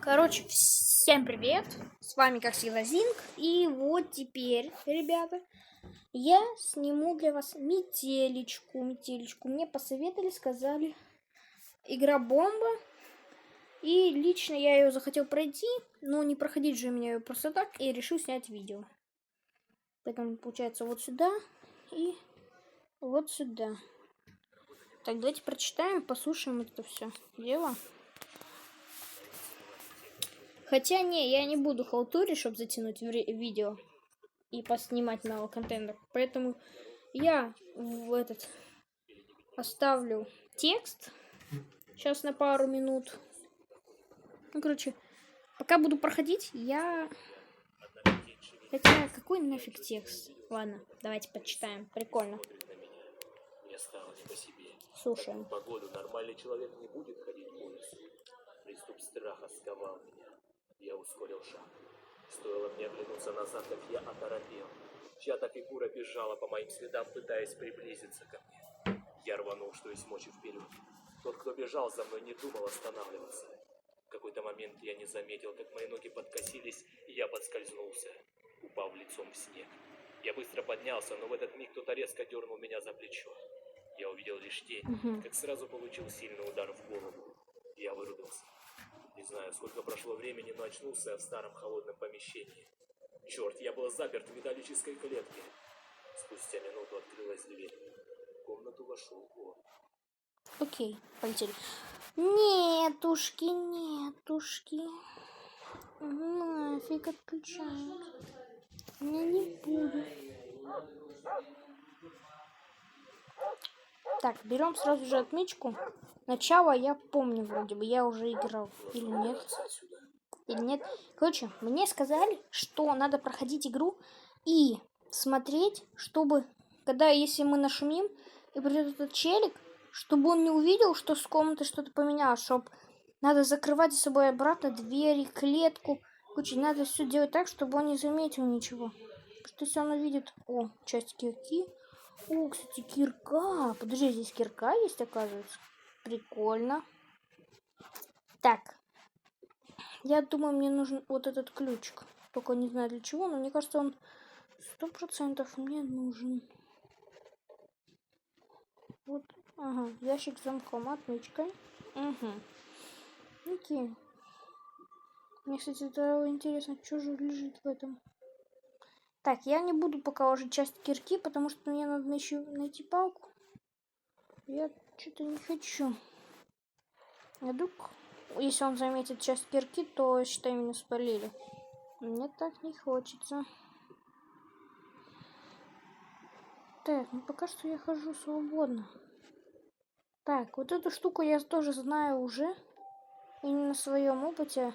Короче, всем привет! С вами, как всегда, Зинг. И вот теперь, ребята, я сниму для вас метелечку. Мне посоветовали, сказали, игра бомба. И лично я ее захотел пройти, но не проходить же мне ее просто так, и решил снять видео. Поэтому получается вот сюда и вот сюда. Так, давайте прочитаем, послушаем это все дело. Хотя не, я не буду халтурить, чтобы затянуть видео и поснимать нового контента. Поэтому я оставлю текст сейчас на пару минут. Ну, короче, пока буду проходить, Хотя, какой нафиг текст? Ладно, давайте почитаем. Прикольно. Мне стало не по себе. Слушаем. В погоду нормальный человек не будет ходить по лесу. Приступ страха сковал меня. Я ускорил шаг. Стоило мне оглянуться назад, как я оторопел. Чья-то фигура бежала по моим следам, пытаясь приблизиться ко мне. Я рванул, что есть мочи, вперед. Тот, кто бежал за мной, не думал останавливаться. В какой-то момент я не заметил, как мои ноги подкосились, и я подскользнулся, упав лицом в снег. Я быстро поднялся, но в этот миг кто-то резко дернул меня за плечо. Я увидел лишь тень, как сразу получил сильный удар в голову. Я вырубился. Не знаю, сколько прошло времени, но очнулся я в старом холодном помещении. Черт, я был заперт в металлической клетке. Спустя минуту открылась дверь. В комнату вошел он. Окей, полетели. Нетушки. Нафиг отключают. Я не буду. Так, берем сразу же отмычку. Начало я помню вроде бы, я уже играл. Или нет? Короче, мне сказали, что надо проходить игру и смотреть, чтобы, если мы нашумим, и придет этот челик, чтобы он не увидел, что с комнаты что-то поменялось, чтобы надо закрывать за собой обратно двери, клетку. Короче, надо все делать так, чтобы он не заметил ничего. Потому что если он увидит... О, часть кирки. О, кстати, кирка. Подожди, здесь кирка есть, оказывается. Прикольно. Так. Я думаю, мне нужен вот этот ключик. Только не знаю для чего, но мне кажется, он 100% мне нужен. Вот, ага, ящик с замком, отмычкой. Окей. Мне, кстати, это интересно, что же лежит в этом. Так, я не буду пока ложить часть кирки, потому что мне надо еще найти палку. Я что-то не хочу. А вдруг, если он заметит часть кирки, то, считай, меня спалили. Мне так не хочется. Так, ну пока что я хожу свободно. Так, вот эту штуку я тоже знаю уже. И не на своем опыте.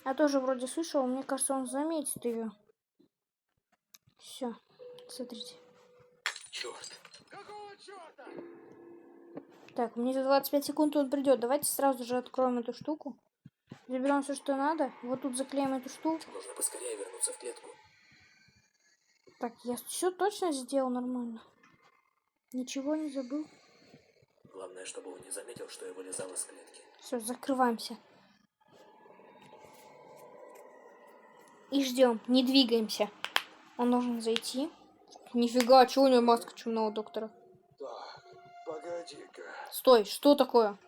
Я тоже вроде слышал, мне кажется, он заметит ее. Все, смотрите. Черт. Какого черта? Так, мне за 25 секунд он придет. Давайте сразу же откроем эту штуку. Заберем все, что надо. Вот тут заклеим эту штуку. Нужно поскорее вернуться в клетку. Так, я все точно сделал нормально. Ничего не забыл. Главное, чтобы он не заметил, что я вылезал из клетки. Все, закрываемся. И ждем, не двигаемся. Он должен зайти. Нифига, чего у него маска чумного доктора? Так, погоди-ка. Стой, что такое?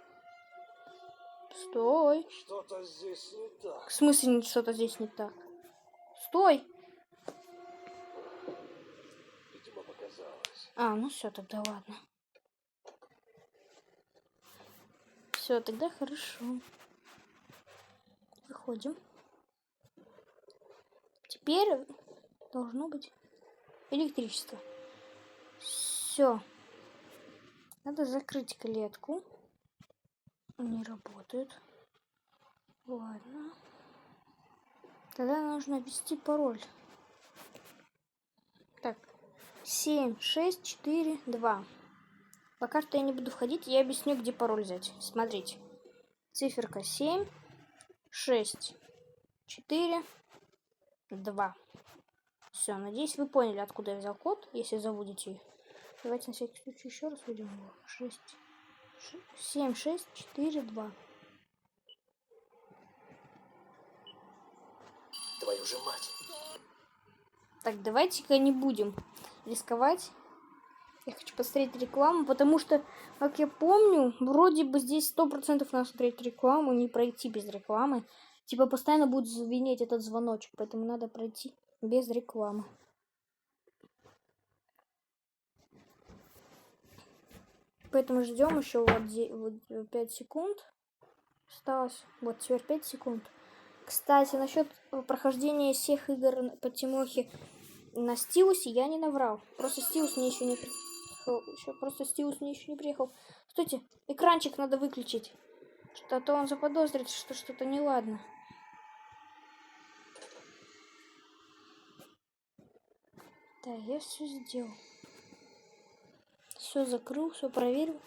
Стой. Что-то здесь не так. В смысле что-то здесь не так? Стой. Видимо, показалось. Ну все, тогда ладно. Все, тогда хорошо. Выходим. Теперь должно быть электричество. Все. Надо закрыть клетку. Не работает. Ладно. Тогда нужно ввести пароль. Так. 7, 6, 4, 2. Пока что я не буду входить, я объясню, где пароль взять. Смотрите. Циферка 7, 6, 4, 2. Все, надеюсь, вы поняли, откуда я взял код, если забудете. Давайте на всякий случай еще раз введем его. 7, 6, 4, 2. твою же мать. Так, давайте-ка не будем рисковать. Я хочу посмотреть рекламу, потому что, как я помню, вроде бы здесь 100% надо смотреть рекламу, не пройти без рекламы. Типа постоянно будет звенеть этот звоночек, поэтому надо пройти без рекламы. Поэтому ждем еще вот 5 секунд. Осталось. Вот теперь 5 секунд. Кстати, насчет прохождения всех игр по Тимохе на Стилусе я не наврал. Просто Стилус мне еще не приехал. Стойте, экранчик надо выключить. А то он заподозрит, что что-то неладно. Да, я все сделал. Все закрыл, все проверил.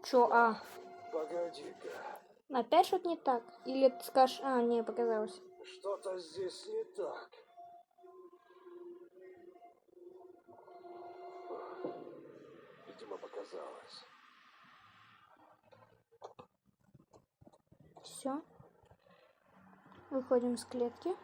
Чё, Погоди-ка. опять что-то не так? Или ты скажешь, не, показалось. Что-то здесь не так. Видимо, показалось. Все. Выходим из клетки.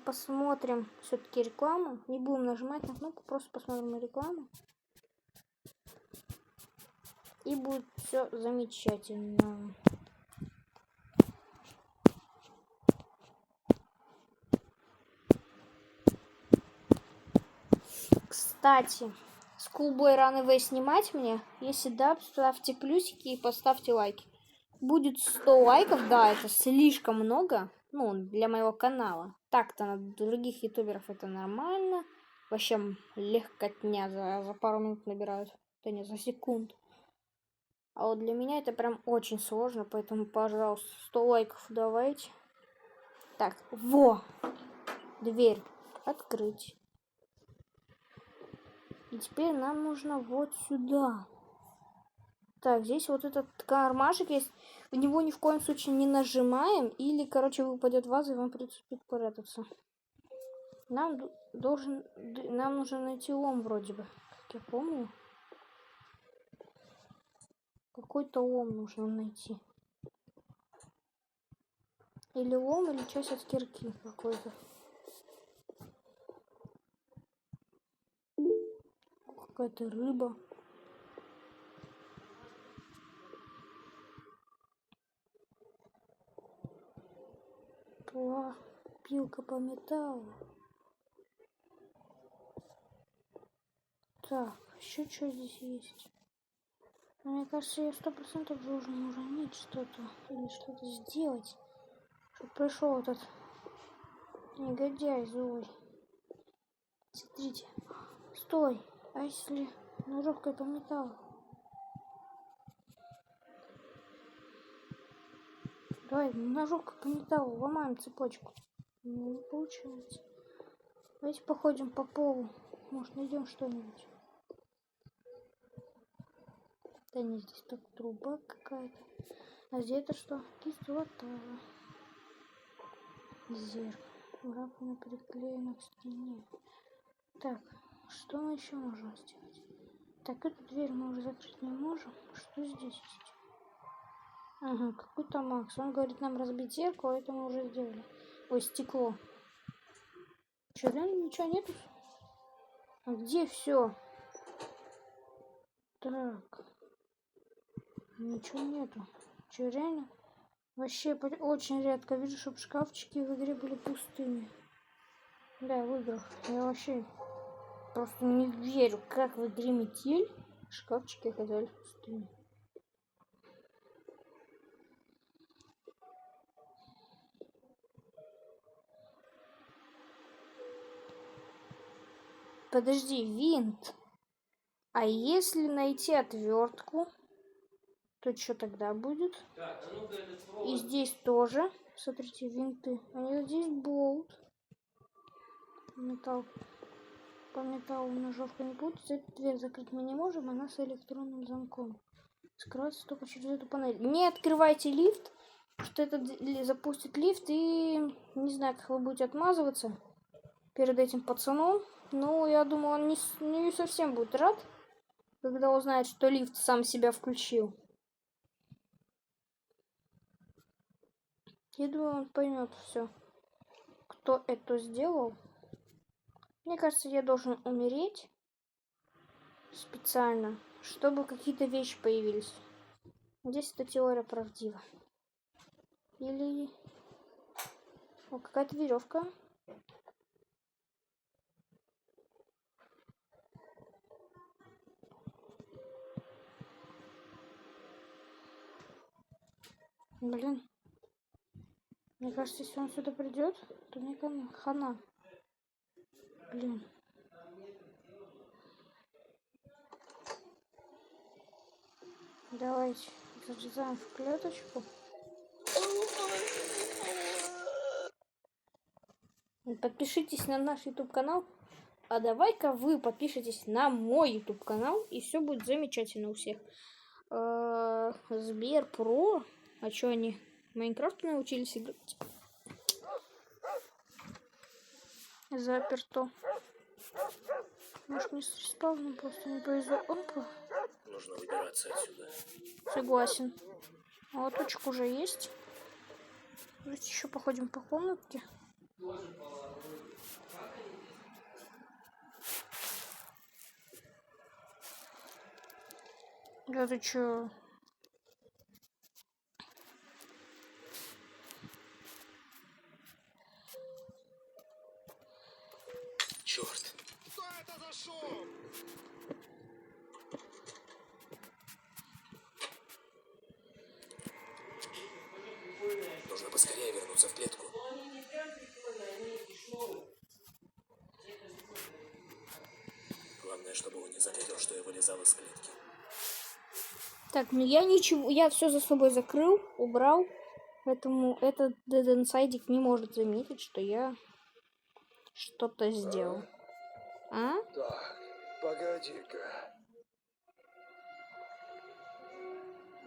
Посмотрим все-таки рекламу. Не будем нажимать на кнопку, просто посмотрим рекламу. И будет все замечательно. Кстати, Schoolboy Runaway снимать мне? Если да, ставьте плюсики и поставьте лайки. Будет 100 лайков, да, это слишком много. Ну, для моего канала. Так-то на других ютуберов это нормально. Вообще легкотня за пару минут набирают. Да не, за секунд. А вот для меня это прям очень сложно, поэтому, пожалуйста, 100 лайков давайте. Так, во! Дверь открыть. И теперь нам нужно вот сюда. Так, здесь вот этот кармашек есть. В него ни в коем случае не нажимаем. Или, короче, выпадет ваза, и вам придется прятаться. Нам нужно найти лом вроде бы. Как я помню. Какой-то лом нужно найти. Или лом, или часть от кирки какой-то. Какая-то рыба. Пилка по металлу. Так, еще что здесь есть? Мне кажется, я 100% должен уронить что-то. Или что-то сделать. Чтобы пришел этот негодяй злой. Смотрите. Стой. А если ножовкой по металлу? Давай, ножовкой по металлу. Ломаем цепочку. Не получается. Давайте походим по полу. Может, найдем что-нибудь. Да не, здесь так труба какая-то. А здесь это что? Кислота. Зеркало. Раковина приклеена к стене. Так, что мы еще можем сделать? Так, эту дверь мы уже закрыть не можем. Что здесь есть? Ага, какой-то Макс. Он говорит нам разбить зеркало, это мы уже сделали. Ой, стекло. Что, реально ничего нету? А где все? Так. Ничего нету. Что, реально? Вообще очень редко вижу, чтобы шкафчики в игре были пустыми. Да, в играх. Я вообще просто не верю, как в игре Метель шкафчики оказались пустыми. Подожди, винт. А если найти отвертку, то что тогда будет? И здесь тоже. Смотрите, винты. А нет, здесь болт. Металл. По металлу ножовка не будет. Эту дверь закрыть мы не можем, она с электронным замком. Скрывается только через эту панель. Не открывайте лифт, что это запустит лифт, и не знаю, как вы будете отмазываться перед этим пацаном. Ну, я думаю, он не совсем будет рад, когда узнает, что лифт сам себя включил. Я думаю, он поймет все, кто это сделал. Мне кажется, я должен умереть специально, чтобы какие-то вещи появились. Надеюсь, эта теория правдива. Или... О, какая-то веревка. Блин. Мне кажется, если он сюда придет, то мне хана. Блин. Давайте зажигаем в клеточку. Подпишитесь на наш YouTube канал. А давай-ка вы подпишитесь на мой YouTube канал, и все будет замечательно у всех. Сбер Про. А что они? В Майнкрафт научились играть? Заперто. Может, не с респауном просто не повезло. Опа. Нужно выбираться отсюда. Согласен. Лоточек уже есть. Давайте еще походим по комнатке. Да ты чё? Черт. Что это за шум? Нужно поскорее вернуться в клетку. Главное, чтобы он не заметил, что я вылезал из клетки. Так, ну я ничего, я все за собой закрыл, убрал. Поэтому этот Dead Inside не может заметить, что я что-то сделал. А? Так, погоди-ка.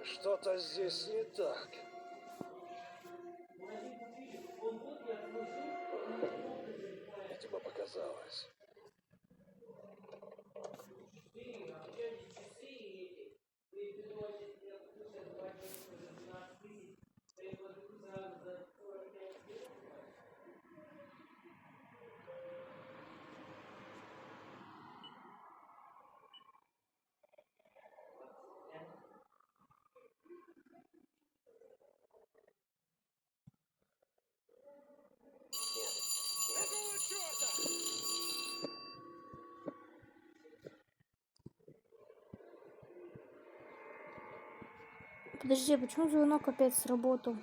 Что-то здесь не так. Видимо, показалось. Какого черта? Подожди, а почему звонок опять сработал?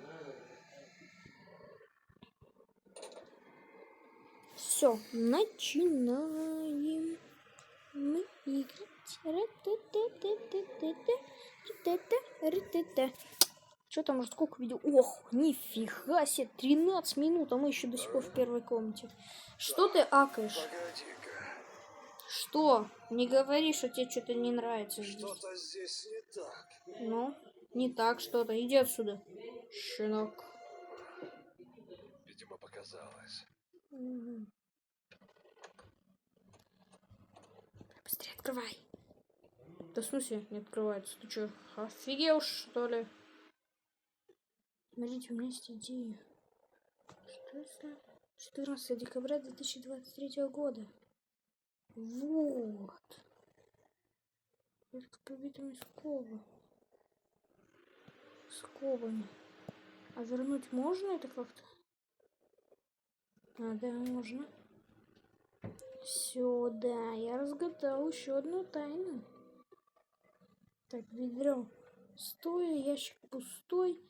Все, начинаем мы играть. Что там уже сколько видео? Ох, нифига себе, 13 минут, а мы еще до сих пор в первой комнате. Что ты акаешь? Погоди-ка. Что? Не говори, что тебе что-то не нравится здесь. Что-то здесь не так. Ну, не так что-то. Иди отсюда, щенок. Видимо, показалось. Быстрее открывай. Да в смысле не открывается? Ты что, офигел, что ли? Смотрите, у меня есть идея. Что это? 14 декабря 2023 года. Вот. Это с пробитыми скобами. А вернуть можно это как-то? А, да, можно. Все, да, я разгадал еще одну тайну. Так, ведро пустое, ящик пустой.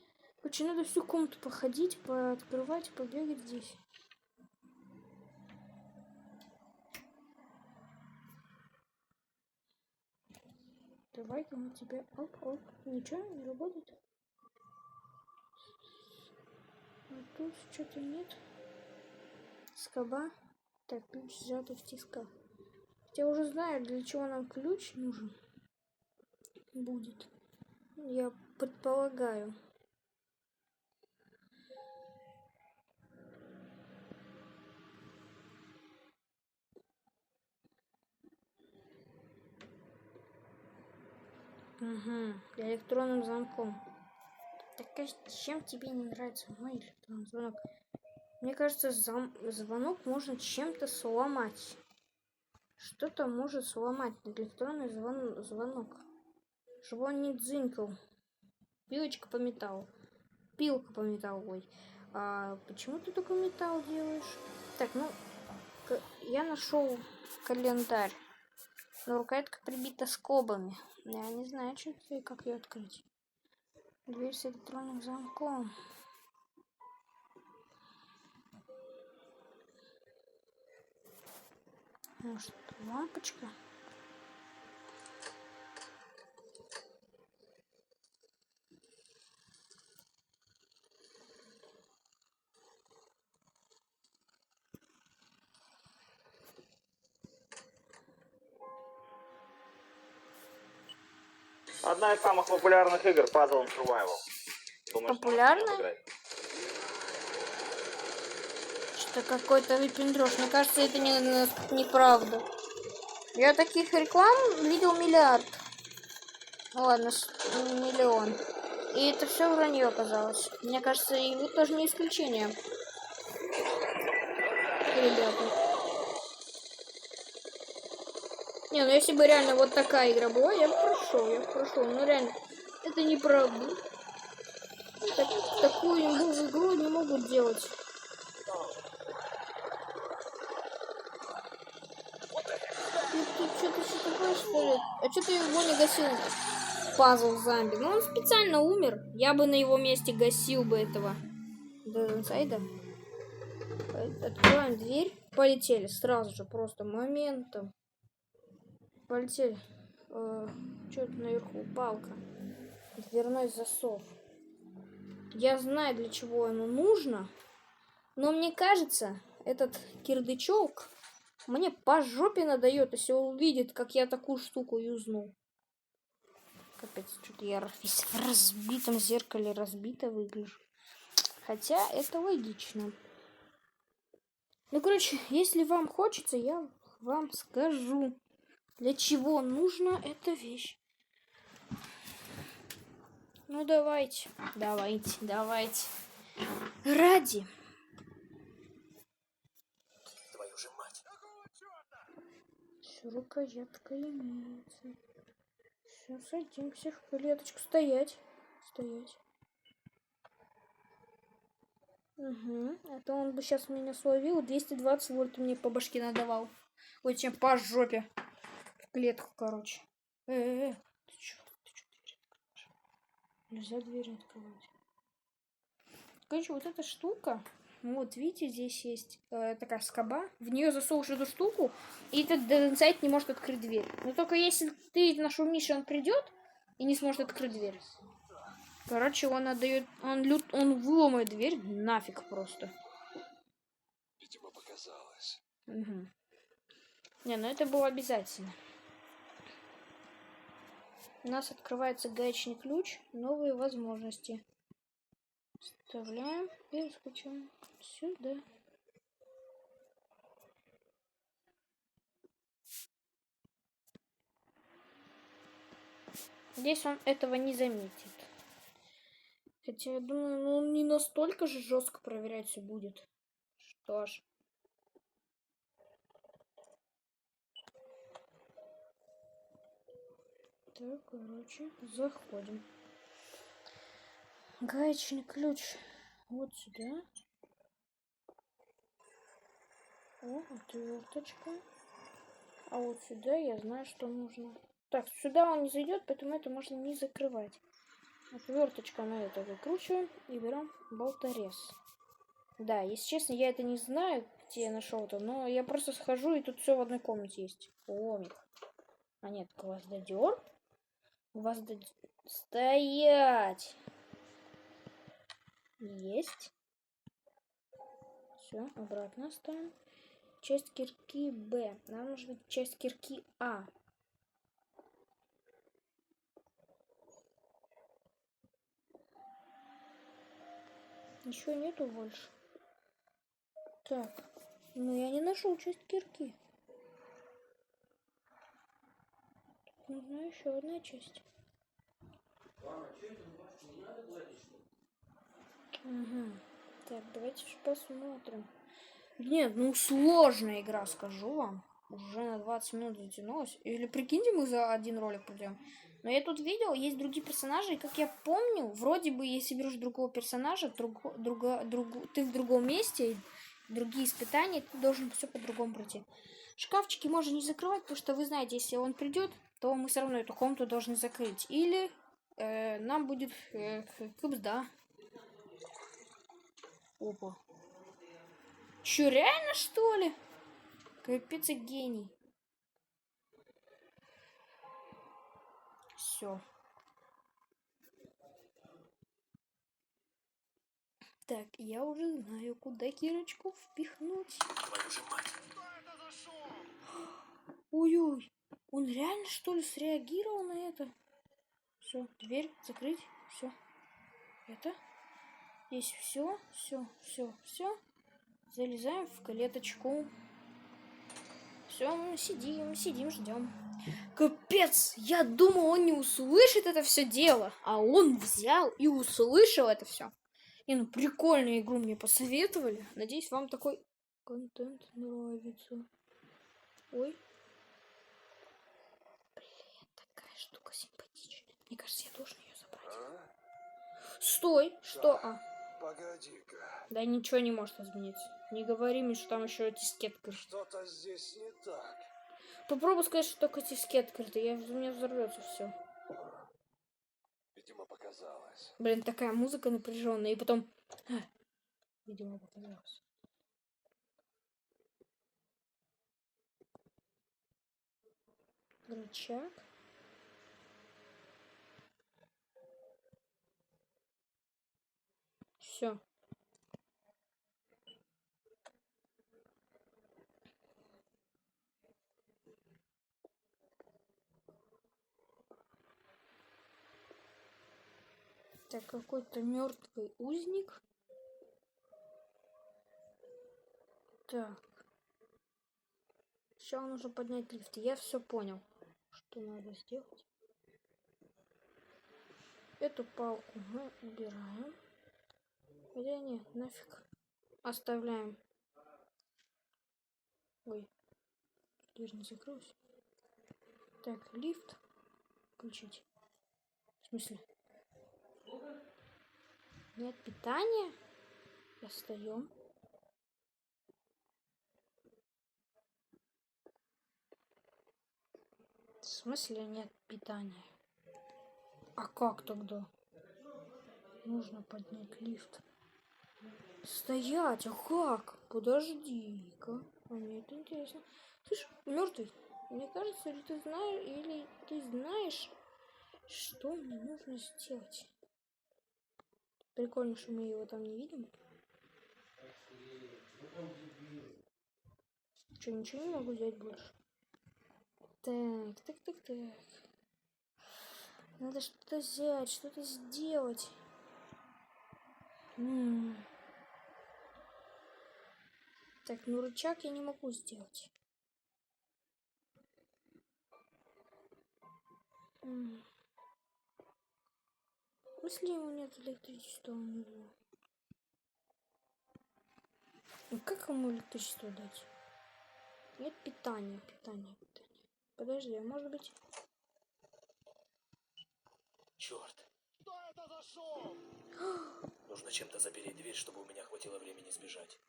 Короче, надо всю комнату походить, пооткрывать, побегать здесь. Давай-ка мы тебе... Оп. Ничего, не работает? А тут что-то нет. Скоба. Так, ключ сжатый в тисках. Я уже знаю, для чего нам ключ нужен будет. Я предполагаю. Угу, электронным звонком. Так а чем тебе не нравится мой электронный звонок? Мне кажется, звонок можно чем-то сломать. Что-то может сломать электронный звонок. Чтобы он не дзынькал. Пилочка по металлу. Пилка по металлу. Ой. А почему ты только металл делаешь? Так, ну, я нашел календарь. Но рукоятка прибита скобами. Я не знаю, что это и как ее открыть. Дверь с электронным замком. Может, лампочка? Одна из самых популярных игр Puzzle and Survival. Думаешь, Популярная? Что какой-то выпендрёж. Мне кажется, это неправда. Я таких реклам видел миллиард. Ладно, миллион. И это все вранье оказалось. Мне кажется, и вы тоже не исключение. Ребята. Не, ну если бы реально вот такая игра была, я бы прошел. Ну реально, это неправда. Такую игру не могут делать. Ты что такое, что ли? А что ты его не гасил? Пазл зомби. Ну он специально умер. Я бы на его месте гасил бы этого. До инсайда. Открываем дверь. Полетели сразу же, просто моментом. Полетели. Что-то наверху, палка. Дверной засов. Я знаю, для чего оно нужно. Но мне кажется, этот кирдычок мне по жопе надает, если он увидит, как я такую штуку юзнул. Капец, что-то я весь в разбитом зеркале разбито выгляжу. Хотя это логично. Ну, короче, если вам хочется, я вам скажу, для чего нужна эта вещь. Ну, давайте. Ради. Твою же мать. Все, рукоятка имеется. Все, садимся в клеточку. Стоять. Угу. А то он бы сейчас меня словил. 220 вольт мне по башке надавал. Ой, чем по жопе. В клетку, короче. Ты чё дверь открываешь? Нельзя дверь открывать. Короче, вот эта штука. Вот, видите, здесь есть такая скоба. В нее засовываешь эту штуку, и этот инсайт не может открыть дверь. Но только если ты нашумишь, он придет и не сможет открыть дверь. Короче, он отдает, он выломает дверь нафиг просто. Видимо, показалось. Угу. Не, ну это было обязательно. У нас открывается гаечный ключ, новые возможности. Вставляем и раскручиваем сюда. Здесь он этого не заметит. Хотя я думаю, ну, он не настолько же жестко проверять все будет. Что ж. Так, короче, заходим. Гаечный ключ вот сюда. О, отверточка. А вот сюда я знаю, что нужно. Так, сюда он не зайдет, поэтому это можно не закрывать. Отверточка на это выкручиваем и берем болторез. Да, если честно, я это не знаю, где я нашел это, но я просто схожу, и тут все в одной комнате есть. Ломик. А нет, гвоздодер. Стоять! Есть. Все, обратно ставим. Часть кирки Б. Нам нужна часть кирки А. Ничего нету больше. Так. Ну, я не нашел часть кирки. Нужна еще одна часть. Ага. Так, давайте же посмотрим. Нет, ну сложная игра, скажу вам. Уже на 20 минут затянулась. Или прикиньте, мы за один ролик пройдем. Но я тут видел, есть другие персонажи, и как я помню, вроде бы, если берешь другого персонажа, ты в другом месте, другие испытания, ты должен все по-другому пройти. Шкафчики можно не закрывать, потому что вы знаете, если он придет, то мы все равно эту комнату должны закрыть. Или нам будет кыбзда. Опа. Чё, реально, что ли? Капец, гений. Все. Так, я уже знаю, куда Кирочку впихнуть. Твою же мать. Ой-ой, он реально, что ли, среагировал на это? Все, дверь закрыть, все. Это. Здесь все. Залезаем в клеточку. Все, мы сидим, ждем. Капец, я думал, он не услышит это все дело, а он взял и услышал это все. И ну прикольную игру мне посоветовали. Надеюсь, вам такой контент нравится. Ой. Блин, такая штука симпатичная. Мне кажется, я должен ее забрать. Стой, что? Погоди-ка. Да ничего не может измениться. Не говори мне, что там еще дискет крыт. Что-то здесь не так. Попробуй сказать, что только дискет крыт, у меня взорвется все. Видимо, показалось. Блин, такая музыка напряженная, и потом. Видимо, показалось. Рычаг. Все. Так, какой-то мертвый узник. Так. Сейчас нужно поднять лифт. Я все понял, что надо сделать. Эту палку мы убираем. Хотя нет, нафиг. Оставляем. Ой. Дверь не закрылась. Так, лифт. Включить. В смысле? Нет питания? Достаем. В смысле нет питания? А как тогда? Нужно поднять лифт. Стоять, а как? Подожди-ка. А мне это интересно. Ты ж мертвый. Мне кажется, или ты знаешь, что мне нужно сделать. Прикольно, что мы его там не видим. Что, ничего не могу взять больше? Так. Надо что-то взять, что-то сделать. Так, ну рычаг я не могу сделать. Если у него нет электричества, у него. Ну как ему электричество дать? Нет питания. Подожди, а может быть... Черт. Что это за шум? Нужно чем-то запереть дверь, чтобы у меня хватило времени сбежать.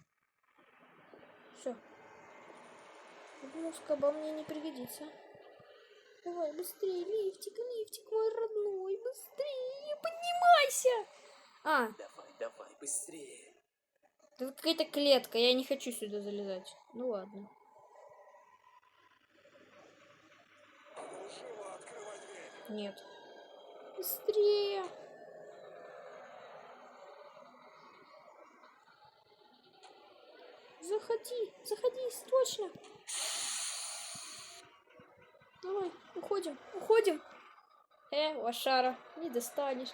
Все. Мозг обо мне не пригодится. Давай, быстрее, лифтик мой родной, быстрее, поднимайся! Давай, быстрее. Тут какая-то клетка, я не хочу сюда залезать. Ну ладно. Живо открывай дверь. Нет. Быстрее. Заходи, срочно. Давай, уходим. Лошара, не достанешь.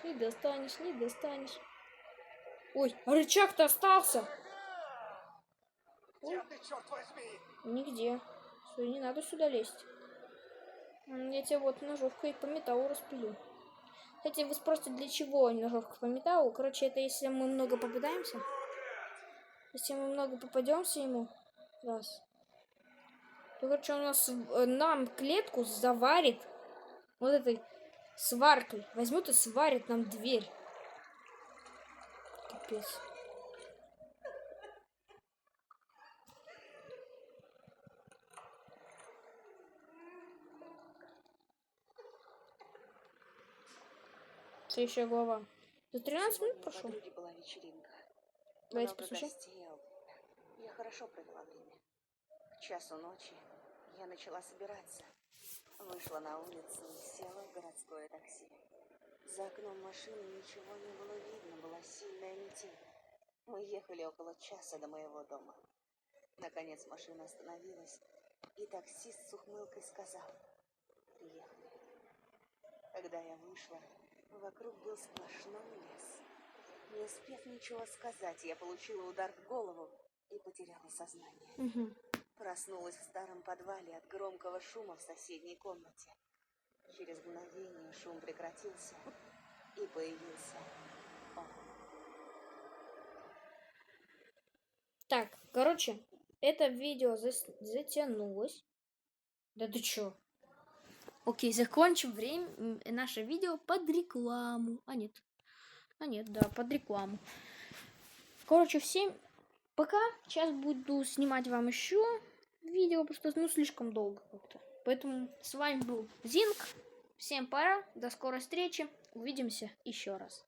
Ой, а рычаг-то остался. Где ты, черт возьми? Нигде. Всё, не надо сюда лезть. Я тебя вот ножовкой по металлу распилю. Кстати, вы спросите, для чего ножовка по металлу? Короче, это если мы много попадаемся. Если мы много попадемся ему. Раз. То, короче, у нас нам клетку заварит вот этой сваркой. Возьмут и сварит нам дверь. Капец. Следующая глава. За 13 минут Сегодня у прошло. подруги была вечеринка. Давайте Много послушаем. гостей. Я хорошо провела время. К часу ночи я начала собираться. Вышла на улицу и села в городское такси. За окном машины ничего не было видно, была сильная метель. Мы ехали около часа до моего дома. Наконец машина остановилась, и таксист с ухмылкой сказал: «Приехали». Когда я вышла, вокруг был сплошной лес. Не успев ничего сказать, я получила удар в голову и потеряла сознание. Угу. Проснулась в старом подвале от громкого шума в соседней комнате. Через мгновение шум прекратился, и появился он. Так, короче, это видео затянулось. Да ты чё? Окей, закончим наше видео под рекламу. А нет, да, под рекламу. Короче, всем пока. Сейчас буду снимать вам еще видео, потому что, слишком долго как-то. Поэтому с вами был Зинг. Всем пора, до скорой встречи. Увидимся еще раз.